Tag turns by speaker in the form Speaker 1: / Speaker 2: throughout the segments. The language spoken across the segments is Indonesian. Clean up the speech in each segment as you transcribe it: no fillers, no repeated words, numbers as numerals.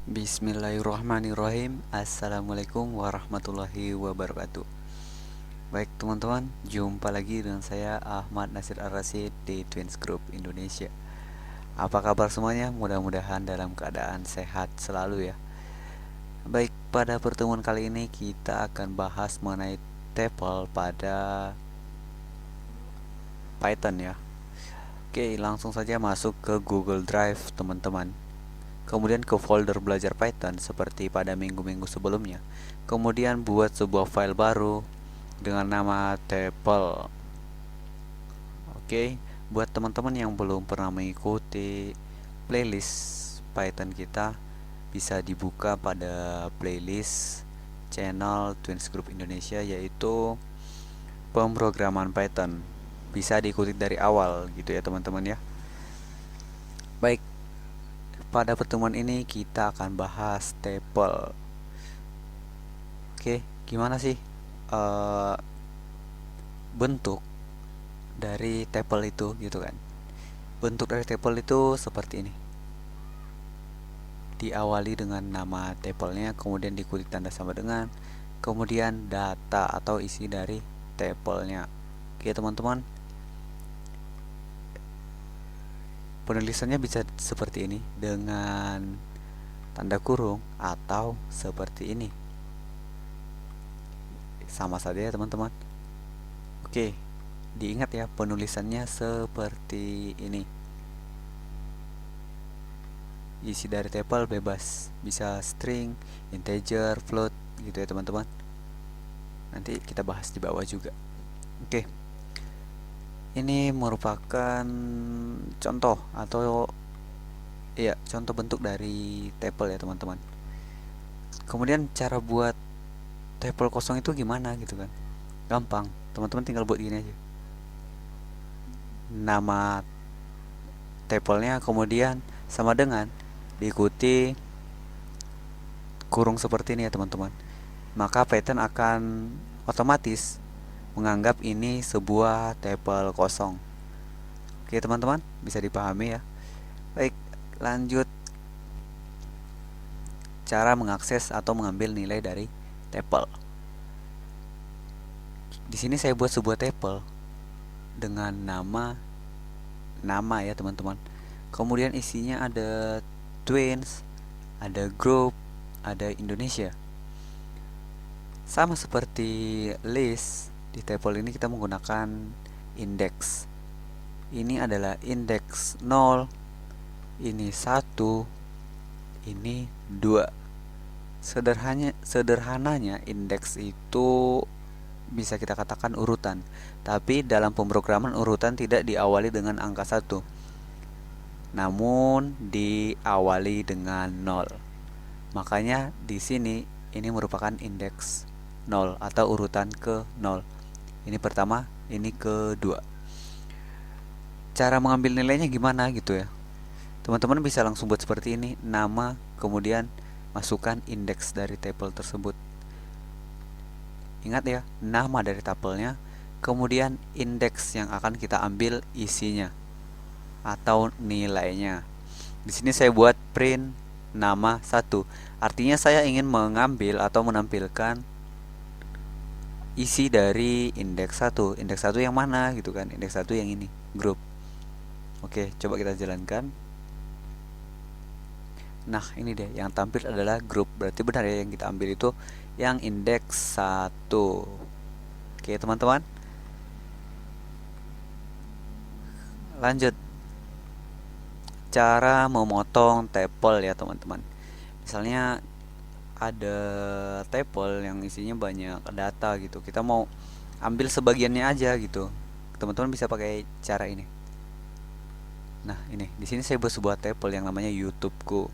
Speaker 1: Bismillahirrahmanirrahim. Assalamualaikum warahmatullahi wabarakatuh. Baik teman-teman, jumpa lagi dengan saya Ahmad Nasir Ar-Rasyid di Twins Group Indonesia. Apa kabar semuanya? Mudah-mudahan dalam keadaan sehat selalu ya. Baik, pada pertemuan kali ini kita akan bahas mengenai tuple pada Python ya. Oke, langsung saja masuk ke Google Drive teman-teman. Kemudian ke folder belajar Python seperti pada minggu-minggu sebelumnya. Kemudian buat sebuah file baru dengan nama tuple. Oke, buat teman-teman yang belum pernah mengikuti playlist Python kita, bisa dibuka pada playlist channel Twins Group Indonesia, yaitu pemrograman Python. Bisa diikuti dari awal gitu ya teman-teman ya. Baik, pada pertemuan ini kita akan bahas tuple. Oke, gimana sih bentuk dari tuple itu gitu kan? Bentuk dari tuple itu seperti ini. Diawali dengan nama tuple-nya, kemudian diikuti tanda sama dengan, kemudian data atau isi dari tuple-nya. Oke teman-teman, penulisannya bisa seperti ini dengan tanda kurung atau seperti ini. Sama saja ya teman-teman. Oke, diingat ya penulisannya seperti ini. Isi dari tuple bebas, bisa string, integer, float gitu ya teman-teman. Nanti kita bahas di bawah juga. Oke, ini merupakan contoh atau ya contoh bentuk dari tuple ya teman-teman. Kemudian cara buat tuple kosong itu gimana gitu kan? Gampang, teman-teman tinggal buat gini aja. Nama tuple-nya kemudian sama dengan diikuti kurung seperti ini ya teman-teman. Maka Python akan otomatis menganggap ini sebuah tuple kosong. Oke teman-teman, bisa dipahami ya. Baik, lanjut cara mengakses atau mengambil nilai dari tuple. Di sini saya buat sebuah tuple dengan nama ya teman-teman. Kemudian isinya ada twins, ada group, ada Indonesia. Sama seperti list, di tuple ini kita menggunakan index. Ini adalah index 0, ini 1, ini 2. Sederhananya indeks itu bisa kita katakan urutan. Tapi dalam pemrograman urutan tidak diawali dengan angka 1, namun diawali dengan 0. Makanya di sini ini merupakan indeks 0 atau urutan ke 0. Ini pertama, ini kedua. Cara mengambil nilainya gimana gitu ya. Teman-teman bisa langsung buat seperti ini, nama, kemudian masukkan indeks dari tuple tersebut. Ingat ya, nama dari tuple-nya, kemudian indeks yang akan kita ambil isinya atau nilainya. Di sini saya buat print nama 1. Artinya saya ingin mengambil atau menampilkan isi dari indeks 1. Indeks 1 yang mana gitu kan? Indeks 1 yang ini, group. Oke, coba kita jalankan. Nah, ini deh yang tampil adalah grup. Berarti benar ya yang kita ambil itu yang indeks 1. Oke, teman-teman. Lanjut. Cara memotong tuple ya, teman-teman. Misalnya ada tuple yang isinya banyak data gitu. Kita mau ambil sebagiannya aja gitu. Teman-teman bisa pakai cara ini. Nah, ini di sini saya buat sebuah tuple yang namanya YouTubeku.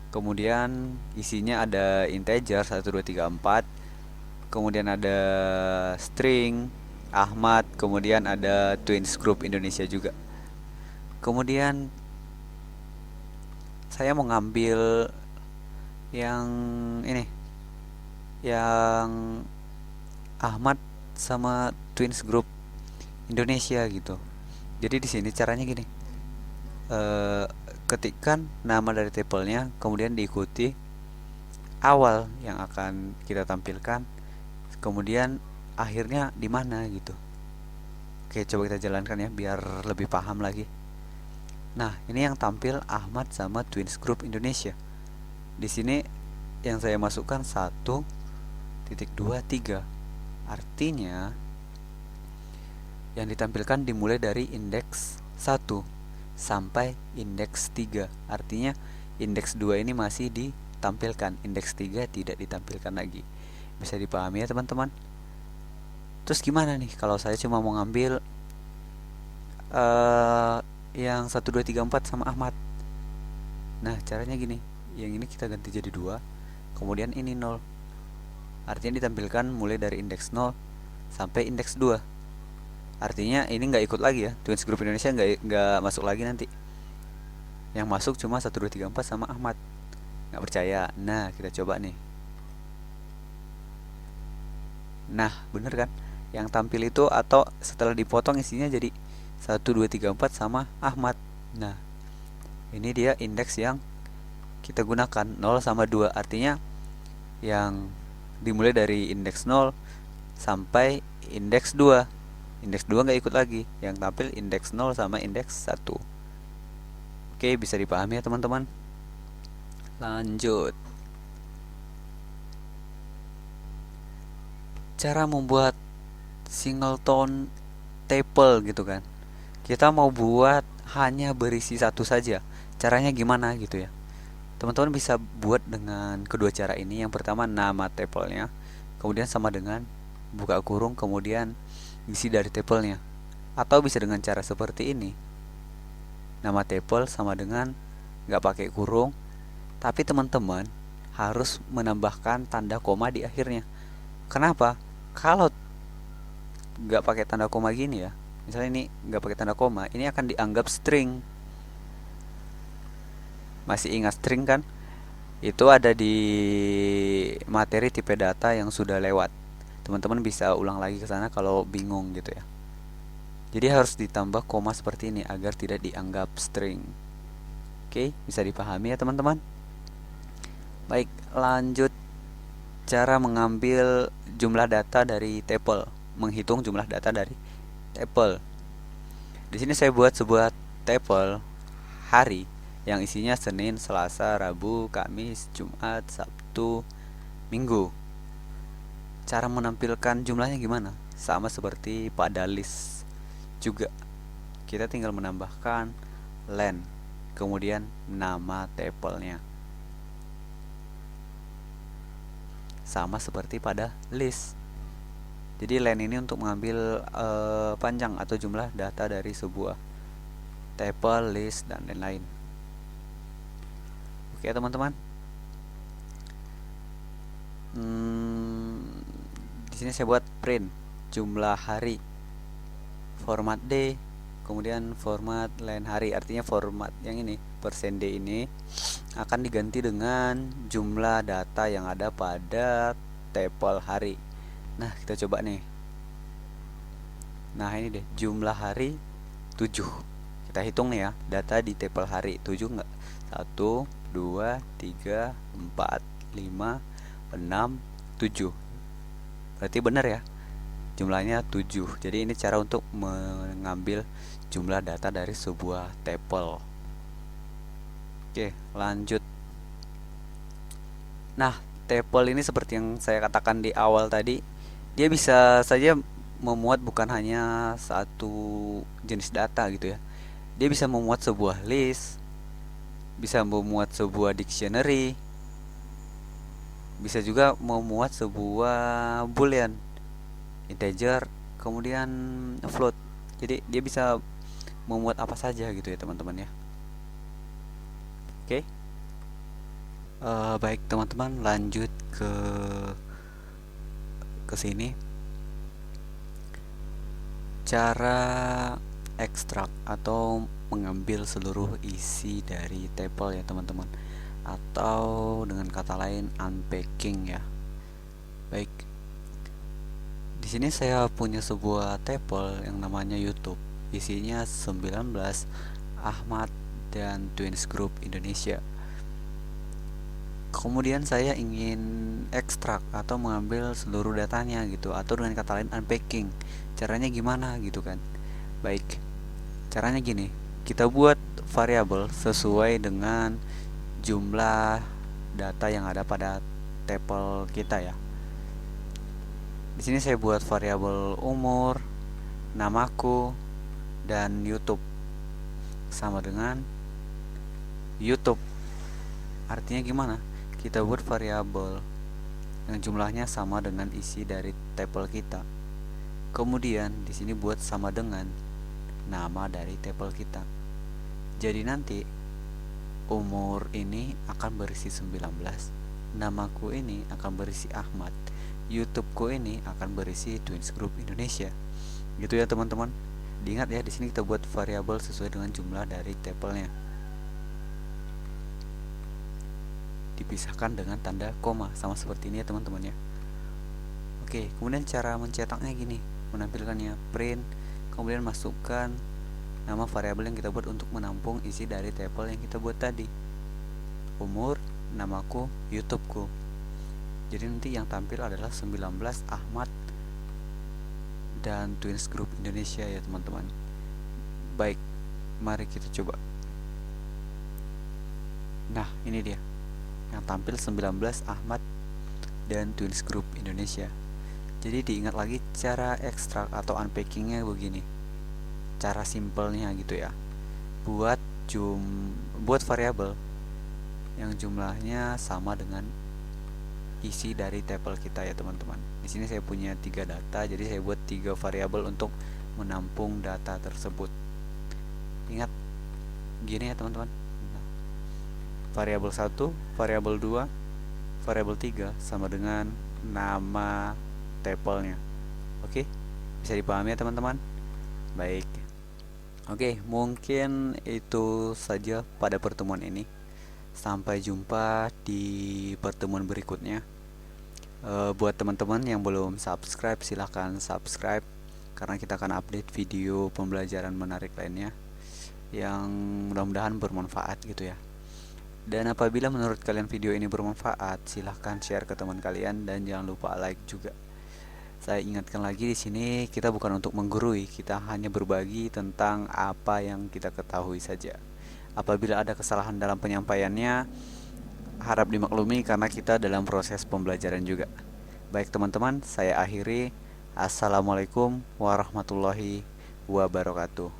Speaker 1: Kemudian isinya ada integer 1 2 3 4. Kemudian ada string Ahmad, kemudian ada Twins Group Indonesia juga. Kemudian saya mau ngambil yang ini, yang Ahmad sama Twins Group Indonesia gitu. Jadi di sini caranya gini. ketikkan nama dari table-nya, kemudian diikuti awal yang akan kita tampilkan, kemudian akhirnya di mana gitu. Oke, coba kita jalankan ya biar lebih paham lagi. Nah, ini yang tampil Ahmad sama Twins Group Indonesia. Di sini yang saya masukkan 1.23. Artinya yang ditampilkan dimulai dari indeks 1 sampai indeks 3. Artinya indeks 2 ini masih ditampilkan, indeks 3 tidak ditampilkan lagi. Bisa dipahami ya teman-teman? Terus gimana nih kalau saya cuma mau ngambil yang 1 2 3 4 sama Ahmad? Nah, caranya gini. Yang ini kita ganti jadi 2, kemudian ini 0. Artinya ditampilkan mulai dari indeks 0 sampai indeks 2. Artinya ini nggak ikut lagi ya, Twins Group Indonesia nggak masuk lagi nanti. Yang masuk cuma 1 2 3 4 sama Ahmad. Nggak percaya? Nah, kita coba nih. Nah, bener kan? Yang tampil itu atau setelah dipotong isinya jadi 1 2 3 4 sama Ahmad. Nah, ini dia indeks yang kita gunakan, 0 sama 2. Artinya yang dimulai dari indeks 0 sampai indeks 2. Indeks 2 nggak ikut lagi, yang tampil indeks 0 sama indeks 1. Oke, bisa dipahami ya teman-teman? Lanjut. Cara membuat singleton table gitu kan. Kita mau buat hanya berisi satu saja. Caranya gimana gitu ya? Teman-teman bisa buat dengan kedua cara ini. Yang pertama, nama table-nya, kemudian sama dengan buka kurung, kemudian isi dari table-nya. Atau bisa dengan cara seperti ini. Nama table sama dengan nggak pakai kurung, tapi teman-teman harus menambahkan tanda koma di akhirnya. Kenapa? Kalau nggak pakai tanda koma gini ya, misalnya ini nggak pakai tanda koma, ini akan dianggap string. Masih ingat string kan? Itu ada di materi tipe data yang sudah lewat. Teman-teman bisa ulang lagi ke sana kalau bingung gitu ya. Jadi harus ditambah koma seperti ini agar tidak dianggap string. Oke, bisa dipahami ya teman-teman? Baik, lanjut. Cara mengambil jumlah data dari table, menghitung jumlah data dari table. Di sini saya buat sebuah table hari yang isinya Senin, Selasa, Rabu, Kamis, Jumat, Sabtu, Minggu. Cara menampilkan jumlahnya gimana? Sama seperti pada list juga. Kita tinggal menambahkan len, kemudian nama table-nya. Sama seperti pada list. Jadi len ini untuk mengambil panjang atau jumlah data dari sebuah table, list, dan lain-lain. Oke teman-teman. Di sini saya buat print jumlah hari, format D, kemudian format len hari. Artinya format yang ini persen D ini akan diganti dengan jumlah data yang ada pada table hari. Nah, kita coba nih. Nah, ini deh jumlah hari 7. Kita hitung nih ya, data di table hari 7 enggak? 1 2 3 4 5 6 7. Berarti benar ya, jumlahnya 7. Jadi ini cara untuk mengambil jumlah data dari sebuah table. Oke, lanjut. Nah, table ini seperti yang saya katakan di awal tadi, dia bisa saja memuat bukan hanya satu jenis data gitu ya. Dia bisa memuat sebuah list, bisa memuat sebuah dictionary, bisa juga memuat sebuah boolean, integer, kemudian float. Jadi dia bisa memuat apa saja gitu ya teman-teman ya. Oke. Baik teman-teman, lanjut ke sini. Cara ekstrak atau mengambil seluruh isi dari table ya teman-teman, atau dengan kata lain unpacking ya. Baik, di sini saya punya sebuah table yang namanya YouTube, isinya 19 Ahmad dan Twins Group Indonesia. Kemudian saya ingin ekstrak atau mengambil seluruh datanya gitu, atau dengan kata lain unpacking. Caranya gimana gitu kan? Baik, caranya gini. Kita buat variabel sesuai dengan jumlah data yang ada pada table kita ya. Di sini saya buat variabel umur, namaku, dan YouTube sama dengan YouTube. Artinya gimana? Kita buat variabel yang jumlahnya sama dengan isi dari table kita. Kemudian di sini buat sama dengan nama dari table kita. Jadi nanti umur ini akan berisi 19, namaku ini akan berisi Ahmad, YouTubeku ini akan berisi Twins Group Indonesia. Gitu ya teman-teman. Diingat ya, di sini kita buat variabel sesuai dengan jumlah dari tabelnya. Dipisahkan dengan tanda koma, sama seperti ini ya teman-teman ya. Oke, kemudian cara mencetaknya gini, menampilkannya print, kemudian masukkan nama variabel yang kita buat untuk menampung isi dari tabel yang kita buat tadi. Umur, namaku, YouTubeku. Jadi nanti yang tampil adalah 19, Ahmad, dan Twins Group Indonesia ya teman-teman. Baik, mari kita coba. Nah, ini dia. Yang tampil 19, Ahmad, dan Twins Group Indonesia. Jadi diingat lagi cara ekstrak atau unpackingnya begini. Cara simpelnya gitu ya. Buat variabel yang jumlahnya sama dengan isi dari tabel kita ya teman-teman. Di sini saya punya 3 data, jadi saya buat 3 variabel untuk menampung data tersebut. Ingat gini ya teman-teman. Nah, variabel 1, variabel 2, variabel 3 sama dengan nama tabelnya. Oke? Bisa dipahami ya teman-teman? Baik. Oke, mungkin itu saja pada pertemuan ini. Sampai jumpa di pertemuan berikutnya. Buat teman-teman yang belum subscribe, silahkan subscribe, karena kita akan update video pembelajaran menarik lainnya yang mudah-mudahan bermanfaat gitu ya. Dan apabila menurut kalian video ini bermanfaat, silahkan share ke teman kalian dan jangan lupa like juga. Saya ingatkan lagi, di sini kita bukan untuk menggurui, kita hanya berbagi tentang apa yang kita ketahui saja. Apabila ada kesalahan dalam penyampaiannya, harap dimaklumi karena kita dalam proses pembelajaran juga. Baik teman-teman, saya akhiri. Assalamualaikum warahmatullahi wabarakatuh.